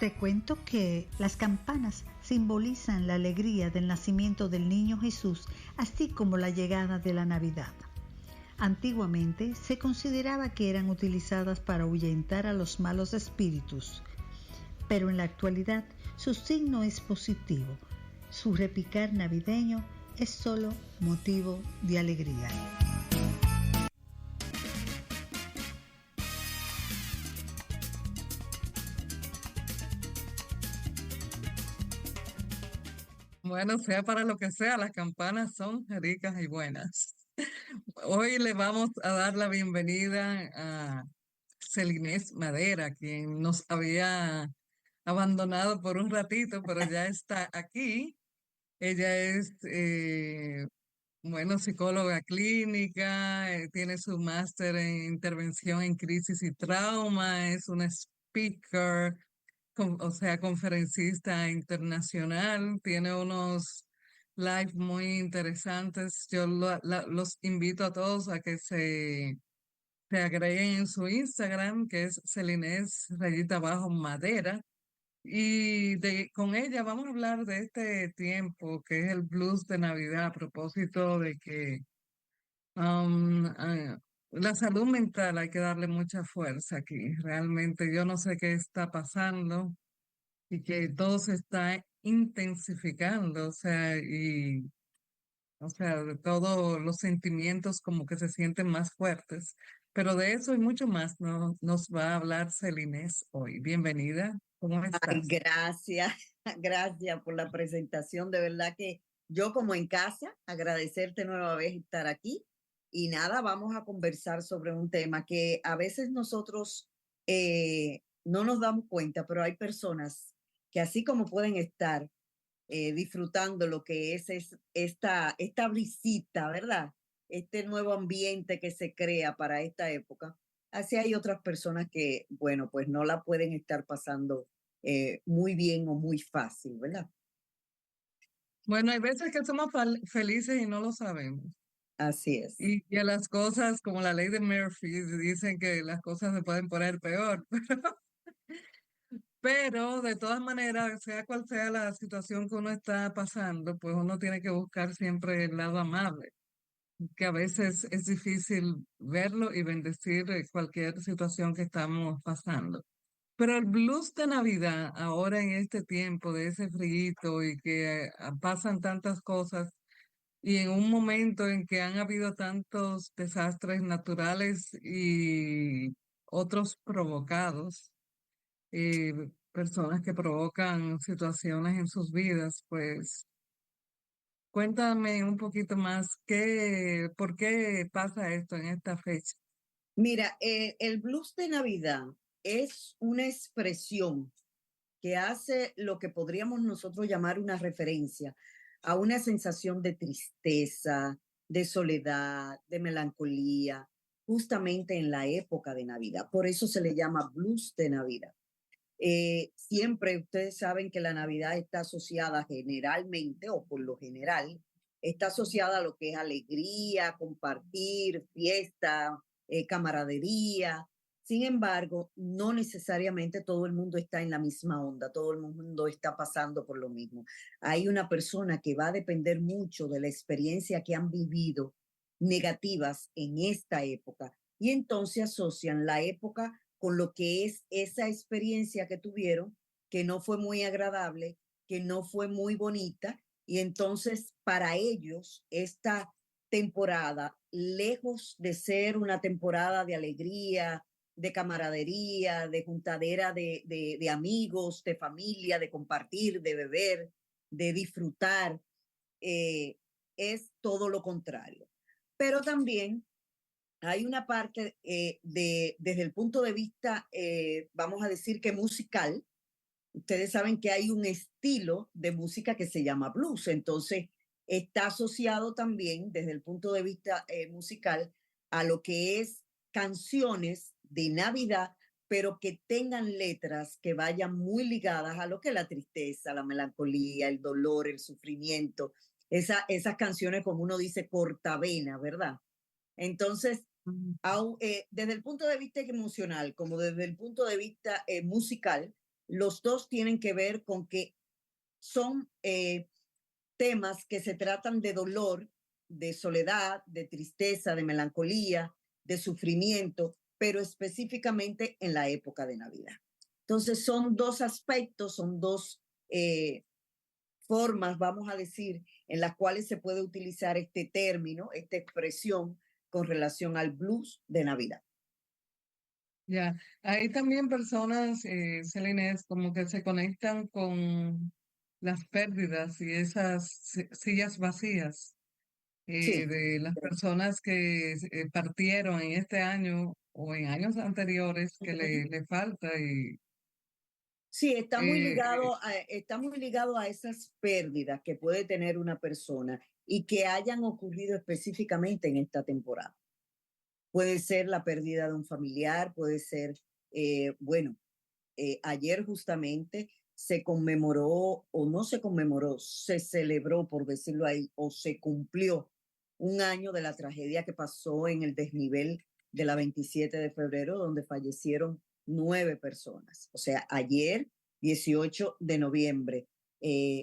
Te cuento que las campanas simbolizan la alegría del nacimiento del niño Jesús, así como la llegada de la Navidad. Antiguamente se consideraba que eran utilizadas para ahuyentar a los malos espíritus, pero en la actualidad su signo es positivo. Su repicar navideño es solo motivo de alegría. Bueno, sea para lo que sea, las campanas son ricas y buenas. Hoy le vamos a dar la bienvenida a Celinés Madera, quien nos había abandonado por un ratito, pero ya está aquí. Ella es, bueno, psicóloga clínica, tiene su máster en intervención en crisis y trauma, es una speaker, o sea, conferencista internacional, tiene unos live muy interesantes. Yo los invito a todos a que se agreguen en su Instagram, que es Celines_Madera. Y con ella vamos a hablar de este tiempo que es el blues de Navidad, a propósito de que la salud mental hay que darle mucha fuerza aquí. Realmente yo no sé qué está pasando y que todo se está intensificando, o sea, de todos los sentimientos como que se sienten más fuertes. Pero de eso y mucho más nos va a hablar Celines hoy. Bienvenida, ¿cómo Ay, estás? gracias, gracias por la presentación. De verdad que yo como en casa, agradecerte nueva vez estar aquí. Y nada, vamos a conversar sobre un tema que a veces nosotros no nos damos cuenta, pero hay personas que así como pueden estar disfrutando lo que es esta brisita, ¿verdad? Este nuevo ambiente que se crea para esta época. Así hay otras personas que, bueno, pues no la pueden estar pasando muy bien o muy fácil, ¿verdad? Bueno, hay veces que somos felices y no lo sabemos. Así es. Y que las cosas, como la ley de Murphy, dicen que las cosas se pueden poner peor. Pero de todas maneras, sea cual sea la situación que uno está pasando, pues uno tiene que buscar siempre el lado amable, que a veces es difícil verlo y bendecir cualquier situación que estamos pasando. Pero el blues de Navidad, ahora en este tiempo de ese frío y que pasan tantas cosas, y en un momento en que han habido tantos desastres naturales y otros provocados, personas que provocan situaciones en sus vidas, pues cuéntame un poquito más por qué pasa esto en esta fecha. Mira, el blues de Navidad es una expresión que hace lo que podríamos nosotros llamar una referencia a una sensación de tristeza, de soledad, de melancolía, justamente en la época de Navidad. Por eso se le llama blues de Navidad. Siempre ustedes saben que la Navidad está asociada generalmente, o por lo general, está asociada a lo que es alegría, compartir, fiesta, camaradería. Sin embargo, no necesariamente todo el mundo está en la misma onda, todo el mundo está pasando por lo mismo. Hay una persona que va a depender mucho de la experiencia que han vivido negativas en esta época y entonces asocian la época con lo que es esa experiencia que tuvieron, que no fue muy agradable, que no fue muy bonita, y entonces para ellos esta temporada, lejos de ser una temporada de alegría, de camaradería, de juntadera de amigos, de familia, de compartir, de beber, de disfrutar, eh, es todo lo contrario. Pero también hay una parte desde el punto de vista, vamos a decir que musical. Ustedes saben que hay un estilo de música que se llama blues, entonces está asociado también desde el punto de vista musical a lo que es canciones de Navidad, pero que tengan letras que vayan muy ligadas a lo que es la tristeza, la melancolía, el dolor, el sufrimiento, esas canciones como uno dice cortavena, ¿verdad? Entonces, desde el punto de vista emocional como desde el punto de vista musical, Los dos tienen que ver con que son temas que se tratan de dolor, de soledad, de tristeza, de melancolía, de sufrimiento, pero específicamente en la época de Navidad. Entonces son dos aspectos, son dos formas, vamos a decir, en las cuales se puede utilizar este término, esta expresión con relación al blues de Navidad. Ya, hay también personas, Celines, como que se conectan con las pérdidas y esas sillas vacías Sí, de las personas que partieron en este año o en años anteriores que le falta y sí, eh, está muy ligado a esas pérdidas que puede tener una persona y que hayan ocurrido específicamente en esta temporada. Puede ser la pérdida de un familiar, puede ser, bueno, ayer justamente se conmemoró o no se conmemoró, se celebró, por decirlo ahí, o se cumplió un año de la tragedia que pasó en el desnivel de la 27 de febrero, donde fallecieron 9 personas. O sea, ayer, 18 de noviembre,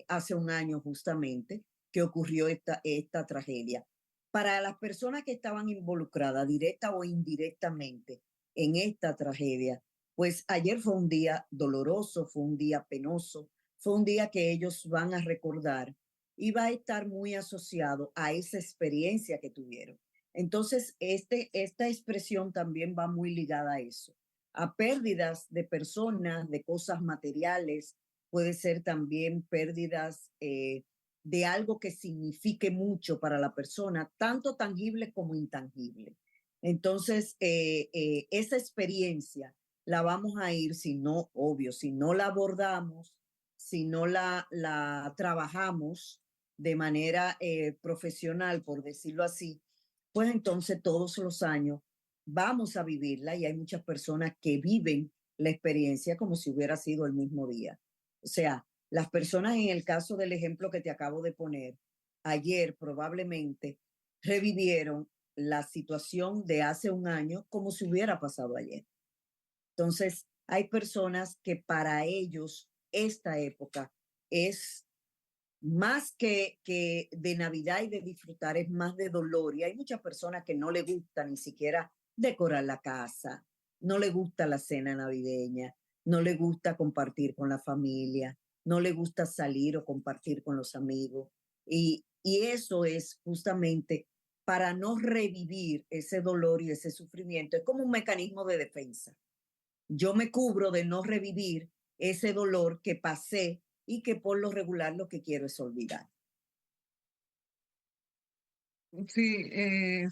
hace un año justamente, que ocurrió esta tragedia. Para las personas que estaban involucradas, directa o indirectamente, en esta tragedia, pues ayer fue un día doloroso, fue un día penoso, fue un día que ellos van a recordar y va a estar muy asociado a esa experiencia que tuvieron. Entonces, esta expresión también va muy ligada a eso, a pérdidas de personas, de cosas materiales, puede ser también pérdidas de algo que signifique mucho para la persona, tanto tangible como intangible. Entonces, esa experiencia la vamos a ir, si no, obvio, si no la abordamos, si no la trabajamos de manera profesional, por decirlo así, pues entonces todos los años vamos a vivirla y hay muchas personas que viven la experiencia como si hubiera sido el mismo día. O sea, las personas en el caso del ejemplo que te acabo de poner, ayer probablemente revivieron la situación de hace un año como si hubiera pasado ayer. Entonces, hay personas que para ellos esta época es más que de Navidad y de disfrutar, es más de dolor. Y hay muchas personas que no le gusta ni siquiera decorar la casa, no le gusta la cena navideña, no le gusta compartir con la familia, no le gusta salir o compartir con los amigos. Y eso es justamente para no revivir ese dolor y ese sufrimiento. Es como un mecanismo de defensa. Yo me cubro de no revivir ese dolor que pasé y que por lo regular lo que quiero es olvidar. sí,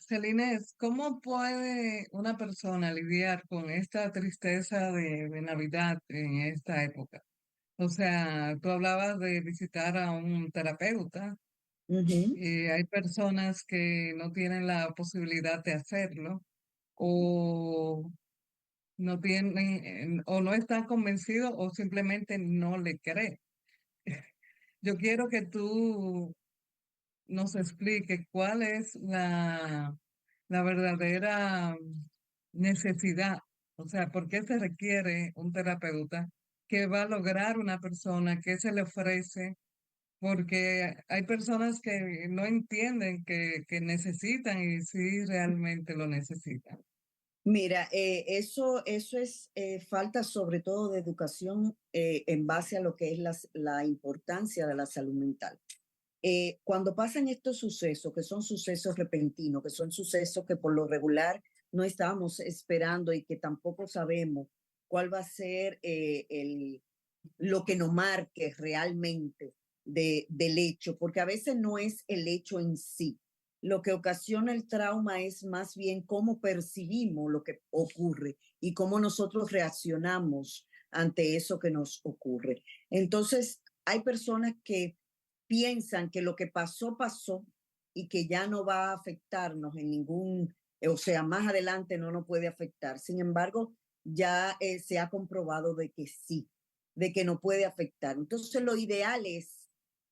Celines, ¿cómo puede una persona lidiar con esta tristeza de Navidad en esta época? O sea, tú hablabas de visitar a un terapeuta. Ujú. Hay personas que no tienen la posibilidad de hacerlo o no tienen o no están convencidos o simplemente no le creen. Yo quiero que tú nos expliques cuál es la verdadera necesidad, o sea, por qué se requiere un terapeuta, qué va a lograr una persona, qué se le ofrece, porque hay personas que no entienden que necesitan y sí realmente lo necesitan. Mira, eso es falta sobre todo de educación en base a lo que es la importancia de la salud mental. Cuando pasan estos sucesos, que son sucesos repentinos, que son sucesos que por lo regular no estábamos esperando y que tampoco sabemos cuál va a ser lo que nos marque realmente del hecho, porque a veces no es el hecho en sí. Lo que ocasiona el trauma es más bien cómo percibimos lo que ocurre y cómo nosotros reaccionamos ante eso que nos ocurre. Entonces, hay personas que piensan que lo que pasó, pasó y que ya no va a afectarnos en ningún, o sea, más adelante no nos puede afectar. Sin embargo, ya se ha comprobado de que sí, de que no puede afectar. Entonces, lo ideal es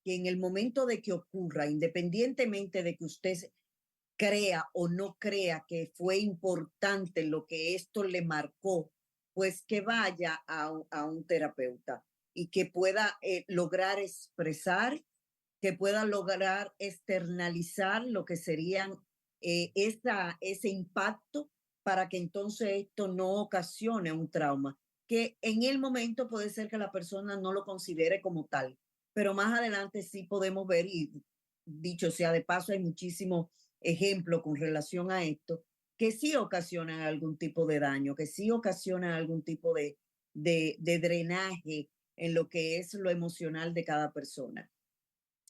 que en el momento de que ocurra, independientemente de que usted crea o no crea que fue importante lo que esto le marcó pues que vaya a un terapeuta y que pueda lograr expresar, que pueda lograr externalizar lo que serían ese impacto para que entonces esto no ocasione un trauma, que en el momento puede ser que la persona no lo considere como tal, pero más adelante sí podemos ver, y dicho sea de paso, hay muchísimos ejemplos con relación a esto, que sí ocasionan algún tipo de daño, que sí ocasionan algún tipo de drenaje en lo que es lo emocional de cada persona.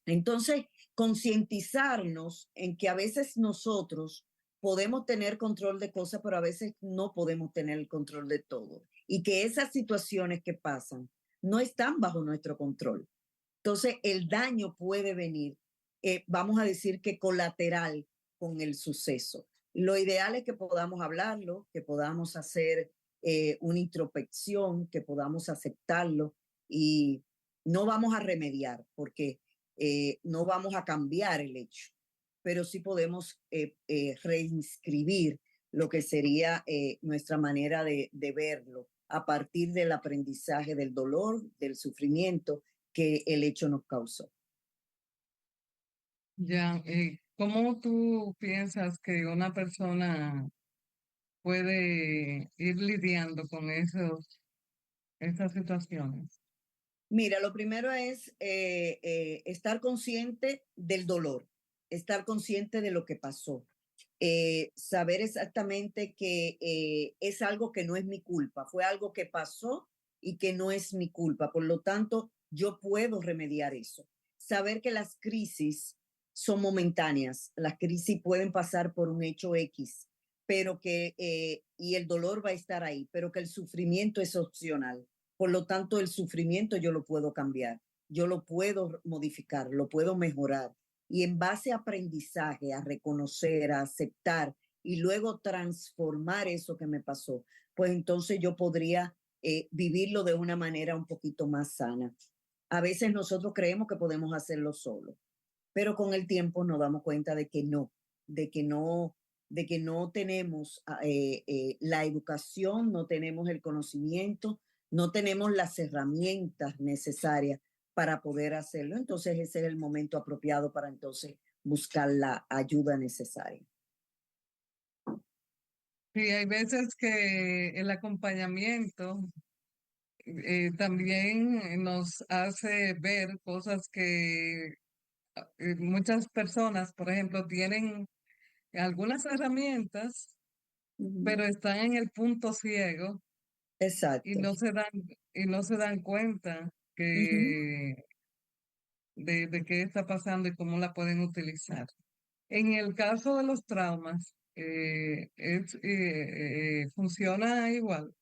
Entonces, concientizarnos en que a veces nosotros podemos tener control de cosas, pero a veces no podemos tener el control de todo. Y que esas situaciones que pasan no están bajo nuestro control. Entonces, el daño puede venir, vamos a decir que colateral con el suceso. Lo ideal es que podamos hablarlo, que podamos hacer una introspección, que podamos aceptarlo y no vamos a remediar porque no vamos a cambiar el hecho, pero sí podemos reinscribir lo que sería nuestra manera de verlo a partir del aprendizaje del dolor, del sufrimiento que el hecho nos causó. Ya, ¿cómo tú piensas que una persona puede ir lidiando con esas situaciones? Mira, lo primero es estar consciente del dolor, estar consciente de lo que pasó, saber exactamente que es algo que no es mi culpa, fue algo que pasó y que no es mi culpa. Por lo tanto, yo puedo remediar eso. Saber que las crisis son momentáneas, las crisis pueden pasar por un hecho X, pero y el dolor va a estar ahí, pero que el sufrimiento es opcional. Por lo tanto, el sufrimiento yo lo puedo cambiar, yo lo puedo modificar, lo puedo mejorar. Y en base a aprendizaje, a reconocer, a aceptar y luego transformar eso que me pasó, pues entonces yo podría vivirlo de una manera un poquito más sana. A veces nosotros creemos que podemos hacerlo solo, pero con el tiempo nos damos cuenta de que no, de que no, de que no tenemos la educación, no tenemos el conocimiento, no tenemos las herramientas necesarias para poder hacerlo. Entonces ese es el momento apropiado para entonces buscar la ayuda necesaria. Sí, hay veces que el acompañamiento también nos hace ver cosas que muchas personas, por ejemplo, tienen algunas herramientas, pero están en el punto ciego y Exacto. no se dan cuenta Ujú. de qué está pasando y cómo la pueden utilizar. En el caso de los traumas, funciona igual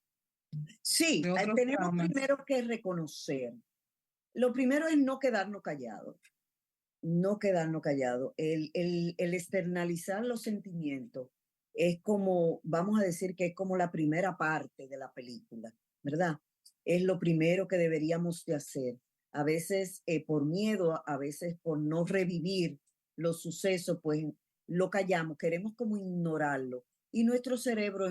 de Sí, otros tenemos traumas. primero que reconocer. Lo primero es no quedarnos callados. No quedarnos callados. El externalizar los sentimientos es como, vamos a decir que es como la primera parte de la película, ¿verdad? Es lo primero que deberíamos de hacer. A veces por miedo, a veces por no revivir los sucesos, pues lo callamos, queremos como ignorarlo. Y nuestro cerebro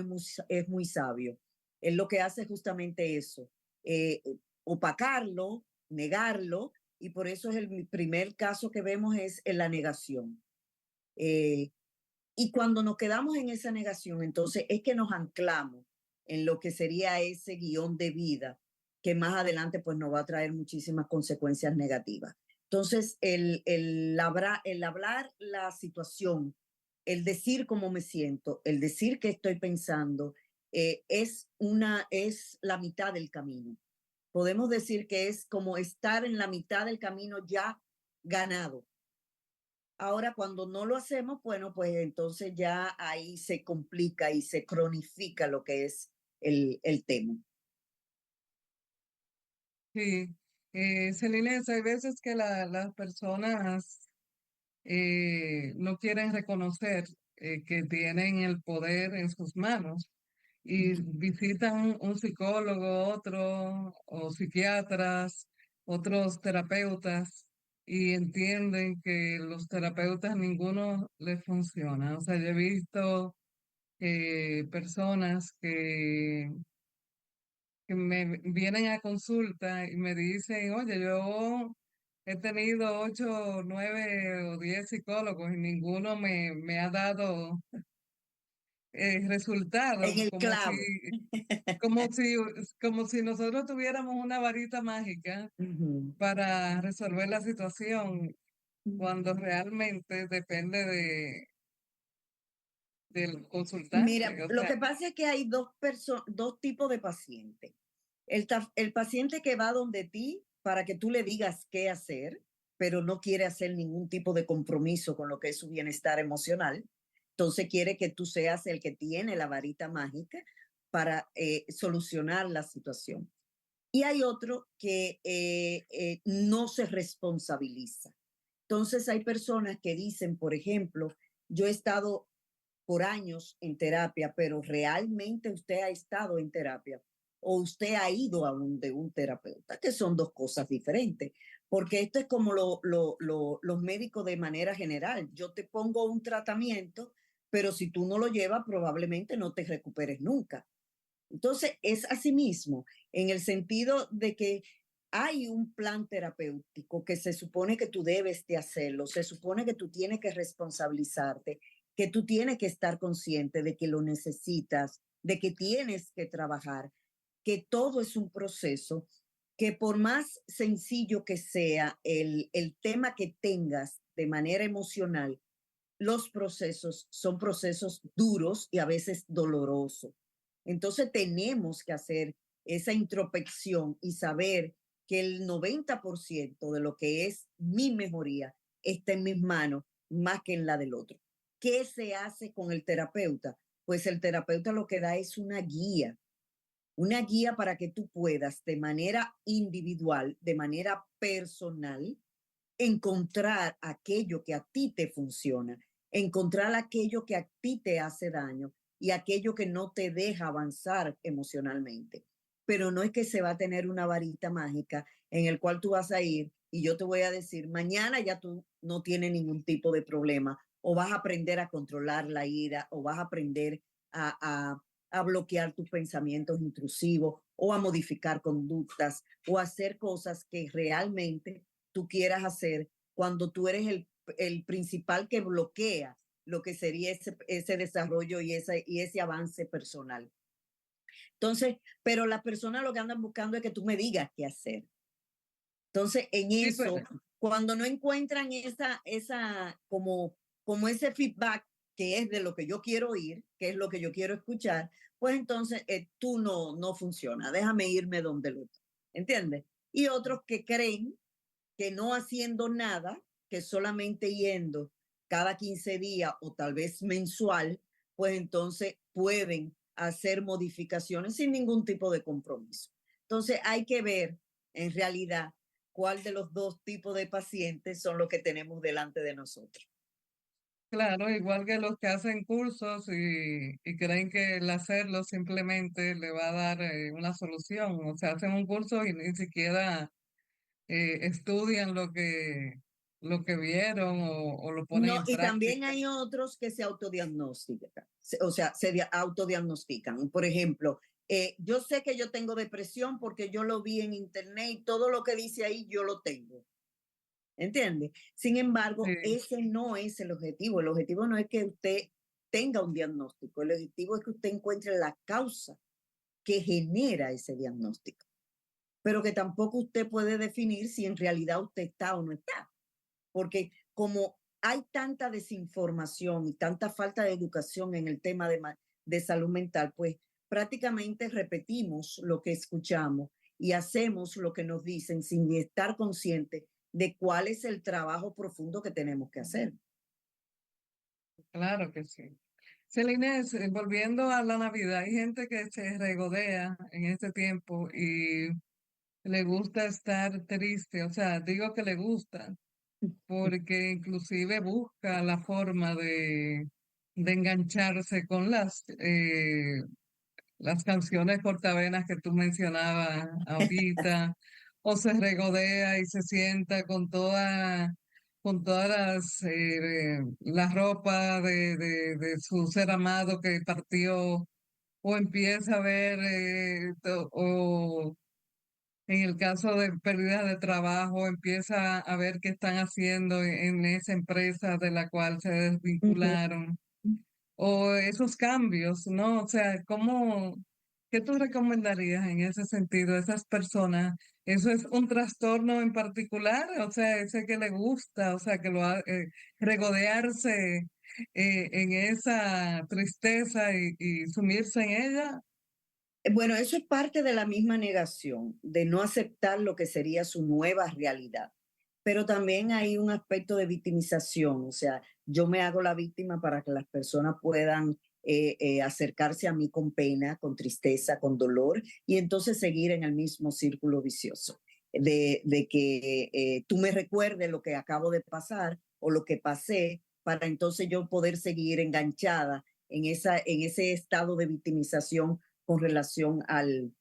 es muy sabio. Es lo que hace justamente eso, opacarlo, negarlo, y por eso es el primer caso que vemos es en la negación. Eh, y cuando nos quedamos en esa negación, entonces es que nos anclamos en lo que sería ese guión de vida que más adelante pues nos va a traer muchísimas consecuencias negativas. Entonces, el hablar la situación, el decir cómo me siento, el decir qué estoy pensando, es la mitad del camino. Podemos decir que es como estar en la mitad del camino ya ganado. Ahora, cuando no lo hacemos, bueno, pues entonces ya ahí se complica y se cronifica lo que es el tema. Sí, Celines, hay veces que las personas no quieren reconocer que tienen el poder en sus manos y visitan un psicólogo, otro, o psiquiatras, otros terapeutas, y entienden que los terapeutas ninguno les funciona. O sea, yo he visto personas que que me vienen a consulta y me dicen, oye, yo he tenido 8, 9 o 10 psicólogos y ninguno me ha dado En resultados, el clavo. como si, como si nosotros tuviéramos una varita mágica Ujú. para resolver la situación, cuando realmente depende del Mira, consultante. O lo sea, que pasa es que hay dos tipos de pacientes. El paciente que va donde ti para que tú le digas qué hacer, pero no quiere hacer ningún tipo de compromiso con lo que es su bienestar emocional. Entonces quiere que tú seas el que tiene la varita mágica para solucionar la situación. Y hay otro que no se responsabiliza. Entonces hay personas que dicen, por ejemplo, yo he estado por años en terapia, pero realmente usted ha estado en terapia o usted ha ido a de un terapeuta, que son dos cosas diferentes, porque esto es como los médicos de manera general. Yo te pongo un tratamiento, pero si tú no lo llevas, probablemente no te recuperes nunca. Entonces, es así mismo, en el sentido de que hay un plan terapéutico que se supone que tú debes de hacerlo, se supone que tú tienes que responsabilizarte, que tú tienes que estar consciente de que lo necesitas, de que tienes que trabajar, que todo es un proceso, que por más sencillo que sea el tema que tengas de manera emocional, los procesos son procesos duros y a veces dolorosos. Entonces tenemos que hacer esa introspección y saber que el 90% de lo que es mi mejoría está en mis manos más que en la del otro. ¿Qué se hace con el terapeuta? Pues el terapeuta lo que da es una guía para que tú puedas de manera individual, de manera personal, encontrar aquello que a ti te funciona, encontrar aquello que a ti te hace daño y aquello que no te deja avanzar emocionalmente. Pero no es que se va a tener una varita mágica en el cual tú vas a ir y yo te voy a decir, mañana ya tú no tienes ningún tipo de problema o vas a aprender a controlar la ira o vas a aprender a bloquear tus pensamientos intrusivos o a modificar conductas o a hacer cosas que realmente tú quieras hacer cuando tú eres el principal que bloquea lo que sería ese desarrollo y ese avance personal. Entonces, pero las personas lo que andan buscando es que tú me digas qué hacer. Entonces, en sí, pues, eso, cuando no encuentran como ese feedback que es de lo que yo quiero oír, que es lo que yo quiero escuchar, pues entonces tú no funciona. Déjame irme donde el otro. ¿Entiendes? Y otros que creen que no haciendo nada, que solamente yendo cada 15 días o tal vez mensual, pues entonces pueden hacer modificaciones sin ningún tipo de compromiso. Entonces hay que ver en realidad cuál de los dos tipos de pacientes son los que tenemos delante de nosotros. claro, igual que los que hacen cursos y creen que el hacerlo simplemente le va a dar una solución. O sea, hacen un curso y ni siquiera estudian lo que vieron o lo ponen No, en y también práctica. hay otros que se autodiagnostican, o sea, autodiagnostican. Por ejemplo, yo sé que yo tengo depresión porque yo lo vi en internet y todo lo que dice ahí yo lo tengo. ¿Entiende? Sin embargo, Sí, ese no es el objetivo. El objetivo no es que usted tenga un diagnóstico. El objetivo es que usted encuentre la causa que genera ese diagnóstico. Pero que tampoco usted puede definir si en realidad usted está o no está. Porque como hay tanta desinformación y tanta falta de educación en el tema de salud mental, pues prácticamente repetimos lo que escuchamos y hacemos lo que nos dicen sin estar conscientes de cuál es el trabajo profundo que tenemos que hacer. claro que sí. Celines, volviendo a la Navidad, hay gente que se regodea en este tiempo y le gusta estar triste, o sea, digo que le gusta, porque inclusive busca la forma de engancharse con las canciones cortavenas que tú mencionabas ahorita, o se regodea y se sienta con todas la ropa de su ser amado que partió, o empieza a ver, o en el caso de pérdidas de trabajo, empieza a ver qué están haciendo en esa empresa de la cual se Ujú. desvincularon, o esos cambios, ¿no? O sea, ¿qué tú recomendarías en ese sentido a esas personas? ¿Eso es un trastorno en particular? O sea, ese que le gusta, o sea, regodearse en esa tristeza y sumirse en ella. Bueno, eso es parte de la misma negación, de no aceptar lo que sería su nueva realidad. Pero también hay un aspecto de victimización, o sea, yo me hago la víctima para que las personas puedan acercarse a mí con pena, con tristeza, con dolor, y entonces seguir en el mismo círculo vicioso, de que tú me recuerdes lo que acabo de pasar o lo que pasé, para entonces yo poder seguir enganchada en ese estado de victimización con relación al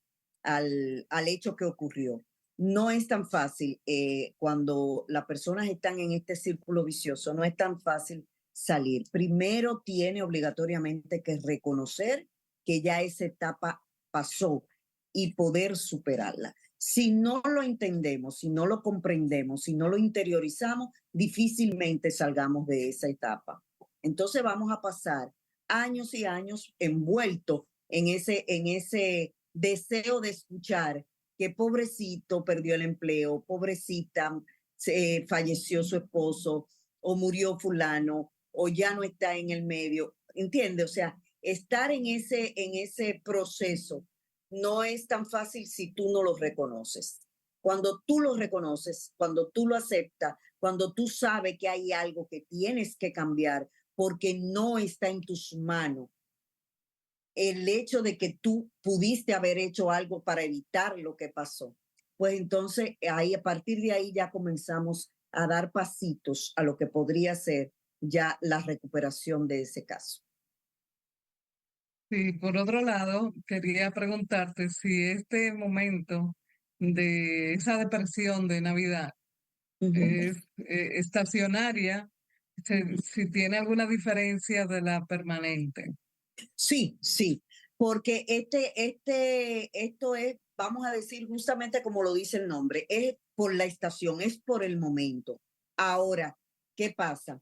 hecho que ocurrió. No es tan fácil cuando las personas están en este círculo vicioso, no es tan fácil salir. Primero tiene obligatoriamente que reconocer que ya esa etapa pasó y poder superarla. Si no lo entendemos, si no lo comprendemos, si no lo interiorizamos, difícilmente salgamos de esa etapa. Entonces vamos a pasar años y años envueltos en ese deseo de escuchar que pobrecito perdió el empleo, pobrecita falleció su esposo o murió fulano o ya no está en el medio, ¿entiende? O sea, estar en ese proceso no es tan fácil si tú no lo reconoces. Cuando tú lo reconoces, cuando tú lo aceptas, cuando tú sabes que hay algo que tienes que cambiar porque no está en tus manos, el hecho de que tú pudiste haber hecho algo para evitar lo que pasó, pues entonces ahí a partir de ahí ya comenzamos a dar pasitos a lo que podría ser ya la recuperación de ese caso. Sí, por otro lado, quería preguntarte si este momento de esa depresión de Navidad Uh -huh, es estacionaria, uh -huh. si tiene alguna diferencia de la permanente. Sí, sí, porque esto es, vamos a decir justamente como lo dice el nombre, es por la estación, es por el momento. Ahora, ¿qué pasa?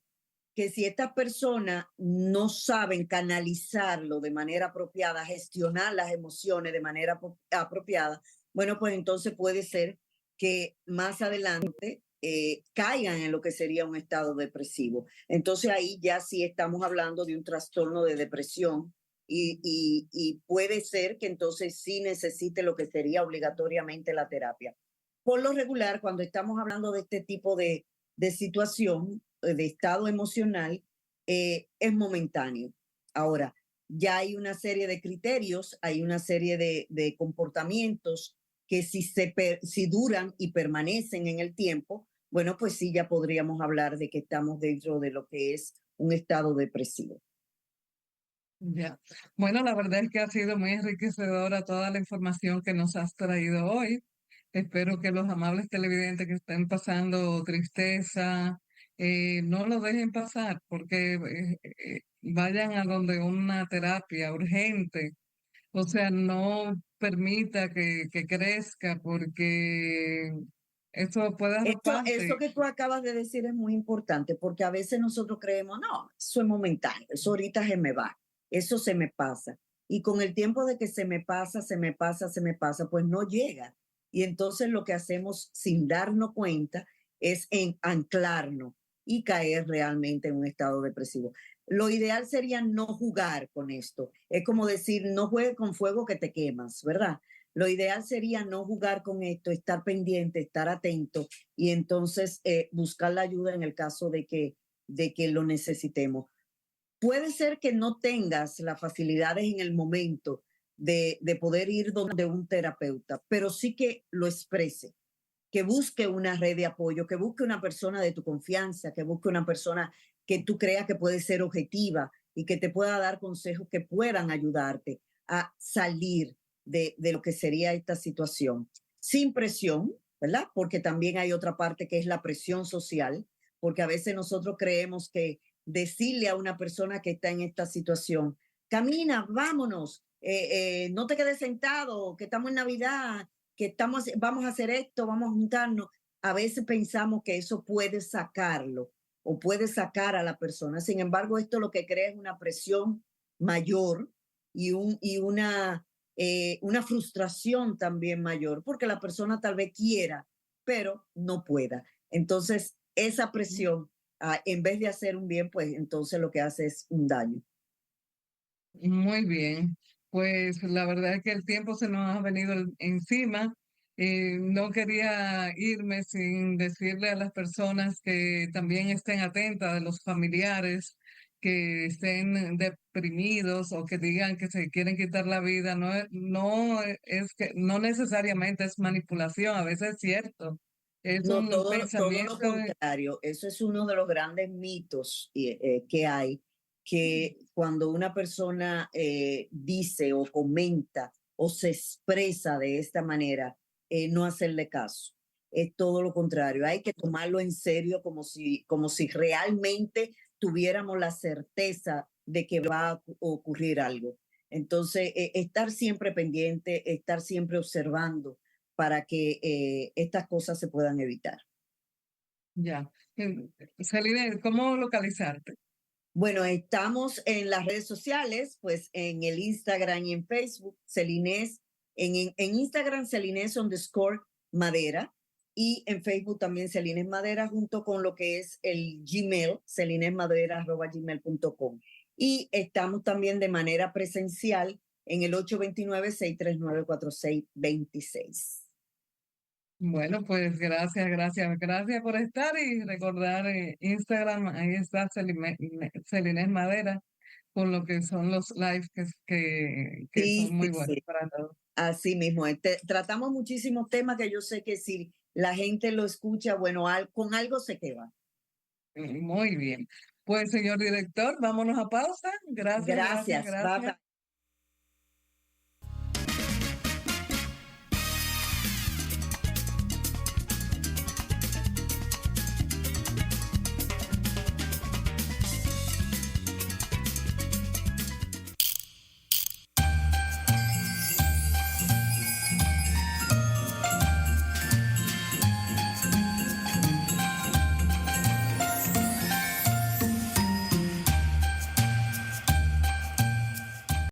Que si estas personas no saben canalizarlo de manera apropiada, gestionar las emociones de manera apropiada, bueno, pues entonces puede ser que más adelante caigan en lo que sería un estado depresivo. Entonces ahí ya sí estamos hablando de un trastorno de depresión y puede ser que entonces sí necesite lo que sería obligatoriamente la terapia. Por lo regular, cuando estamos hablando de este tipo de situación, de estado emocional, es momentáneo. Ahora, ya hay una serie de criterios, hay una serie de comportamientos que si duran y permanecen en el tiempo, bueno, pues sí, ya podríamos hablar de que estamos dentro de lo que es un estado depresivo. Ya. Bueno, la verdad es que ha sido muy enriquecedora toda la información que nos has traído hoy. Espero que los amables televidentes que estén pasando tristeza, no lo dejen pasar, porque vayan a donde una terapia urgente. O sea, no permita que crezca, porque eso puede Eso arroparte. que tú acabas de decir es muy importante porque a veces nosotros creemos, no, eso es momentáneo, eso ahorita se me va, eso se me pasa. Y con el tiempo de que se me pasa, se me pasa, se me pasa, pues no llega. Y entonces lo que hacemos sin darnos cuenta es anclarnos y caer realmente en un estado depresivo. Lo ideal sería no jugar con esto. Es como decir, no juegues con fuego que te quemas, ¿verdad? Lo ideal sería no jugar con esto, estar pendiente, estar atento y entonces buscar la ayuda en el caso de que lo necesitemos. Puede ser que no tengas las facilidades en el momento de poder ir donde un terapeuta, pero sí que lo exprese, que busque una red de apoyo, que busque una persona de tu confianza, que busque una persona que tú creas que puede ser objetiva y que te pueda dar consejos que puedan ayudarte a salir de lo que sería esta situación. Sin presión, ¿verdad? Porque también hay otra parte que es la presión social, porque a veces nosotros creemos que decirle a una persona que está en esta situación, camina, vámonos, no te quedes sentado, que estamos en Navidad, vamos a hacer esto, vamos a juntarnos. A veces pensamos que eso puede sacarlo o puede sacar a la persona. Sin embargo, esto lo que crea es una presión mayor y una frustración también mayor, porque la persona tal vez quiera, pero no pueda. Entonces, esa presión, en vez de hacer un bien, pues entonces lo que hace es un daño. Muy bien, pues la verdad es que el tiempo se nos ha venido encima. No quería irme sin decirle a las personas que también estén atentas, de los familiares que estén deprimidos o que digan que se quieren quitar la vida. No necesariamente es manipulación, a veces es cierto. Es No, un todo lo pensamiento. contrario. Eso es uno de los grandes mitos que hay, que cuando una persona dice o comenta o se expresa de esta manera, no hacerle caso. Es todo lo contrario. Hay que tomarlo en serio como si realmente tuviéramos la certeza de que va a ocurrir algo. Entonces, estar siempre pendiente, estar siempre observando para que estas cosas se puedan evitar. Ya. Celine, ¿cómo localizarte? Bueno, estamos en las redes sociales, pues en el Instagram y en Facebook, Celines, en Instagram Celines_Madera y en Facebook también Celines Madera junto con lo que es el Gmail, celinesmadera@gmail.com. Y estamos también de manera presencial en el 829-639-4626. Bueno, pues gracias por estar y recordar Instagram, ahí está Celines Madera, con lo que son los lives que Sí, son muy sí, buenos sí. para todos. Así mismo, tratamos muchísimos temas que yo sé que si la gente lo escucha, bueno, con algo se queda. Muy bien. Pues, señor director, vámonos a pausa. Gracias. Gracias. Bye, bye.